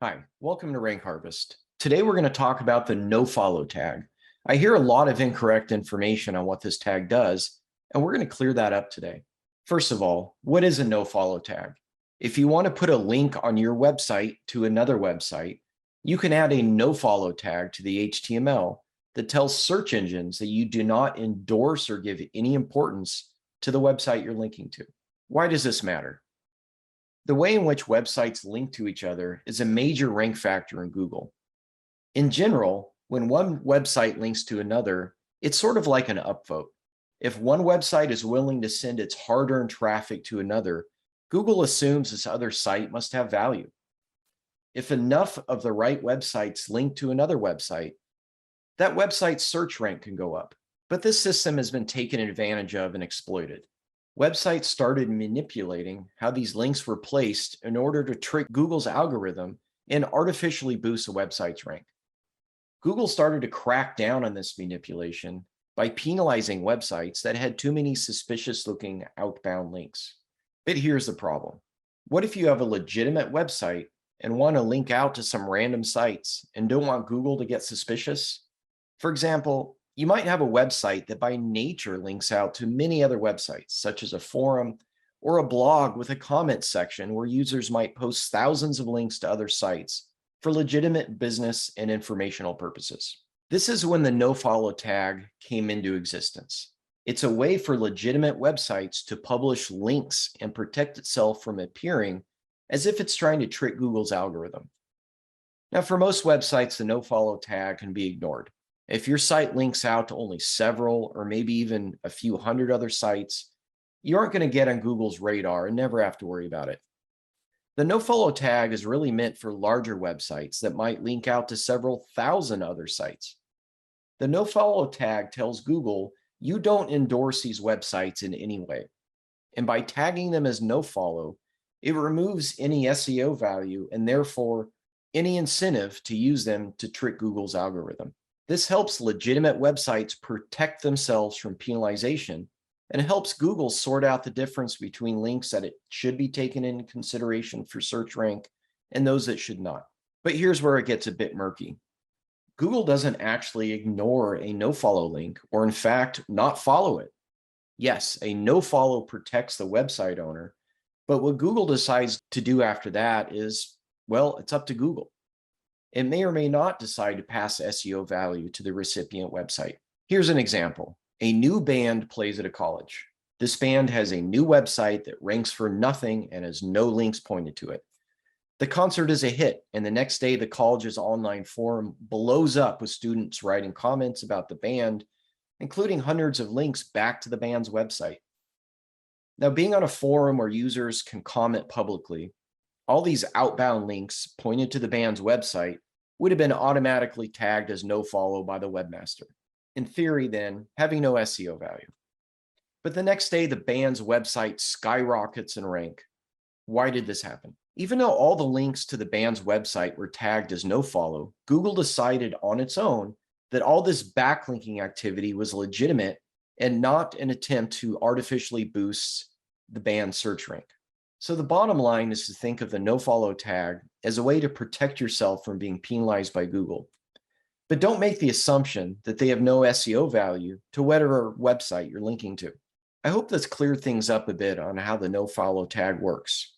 Hi, welcome to Rank Harvest. Today we're going to talk about the nofollow tag. I hear a lot of incorrect information on what this tag does, and we're going to clear that up today. First of all, what is a nofollow tag? If you want to put a link on your website to another website, you can add a nofollow tag to the HTML that tells search engines that you do not endorse or give any importance to the website you're linking to. Why does this matter? The way in which websites link to each other is a major rank factor in Google. In general, when one website links to another, it's sort of like an upvote. If one website is willing to send its hard-earned traffic to another, Google assumes this other site must have value. If enough of the right websites link to another website, that website's search rank can go up. But this system has been taken advantage of and exploited. Websites started manipulating how these links were placed in order to trick Google's algorithm and artificially boost a website's rank. Google started to crack down on this manipulation by penalizing websites that had too many suspicious-looking outbound links. But here's the problem. What if you have a legitimate website and want to link out to some random sites and don't want Google to get suspicious? For example, you might have a website that by nature links out to many other websites, such as a forum or a blog with a comment section where users might post thousands of links to other sites for legitimate business and informational purposes. This is when the nofollow tag came into existence. It's a way for legitimate websites to publish links and protect itself from appearing as if it's trying to trick Google's algorithm. Now, for most websites, the nofollow tag can be ignored. If your site links out to only several or maybe even a few hundred other sites, you aren't going to get on Google's radar and never have to worry about it. The nofollow tag is really meant for larger websites that might link out to several thousand other sites. The nofollow tag tells Google you don't endorse these websites in any way. And by tagging them as nofollow, it removes any SEO value and therefore any incentive to use them to trick Google's algorithm. This helps legitimate websites protect themselves from penalization and helps Google sort out the difference between links that it should be taken into consideration for search rank and those that should not. But here's where it gets a bit murky. Google doesn't actually ignore a nofollow link or in fact not follow it. Yes, a nofollow protects the website owner, but what Google decides to do after that is, well, it's up to Google. It may or may not decide to pass SEO value to the recipient website. Here's an example. A new band plays at a college. This band has a new website that ranks for nothing and has no links pointed to it. The concert is a hit, and the next day the college's online forum blows up with students writing comments about the band, including hundreds of links back to the band's website. Now, being on a forum where users can comment publicly, all these outbound links pointed to the band's website would have been automatically tagged as nofollow by the webmaster. In theory, then, having no SEO value. But the next day, the band's website skyrockets in rank. Why did this happen? Even though all the links to the band's website were tagged as nofollow, Google decided on its own that all this backlinking activity was legitimate and not an attempt to artificially boost the band's search rank. So the bottom line is to think of the nofollow tag as a way to protect yourself from being penalized by Google. But don't make the assumption that they have no SEO value to whatever website you're linking to. I hope this cleared things up a bit on how the nofollow tag works.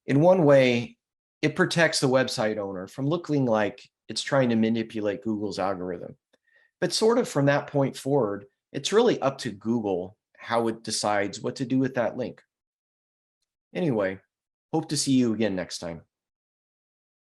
In one way, it protects the website owner from looking like it's trying to manipulate Google's algorithm. But sort of from that point forward, it's really up to Google how it decides what to do with that link. Anyway, hope to see you again next time.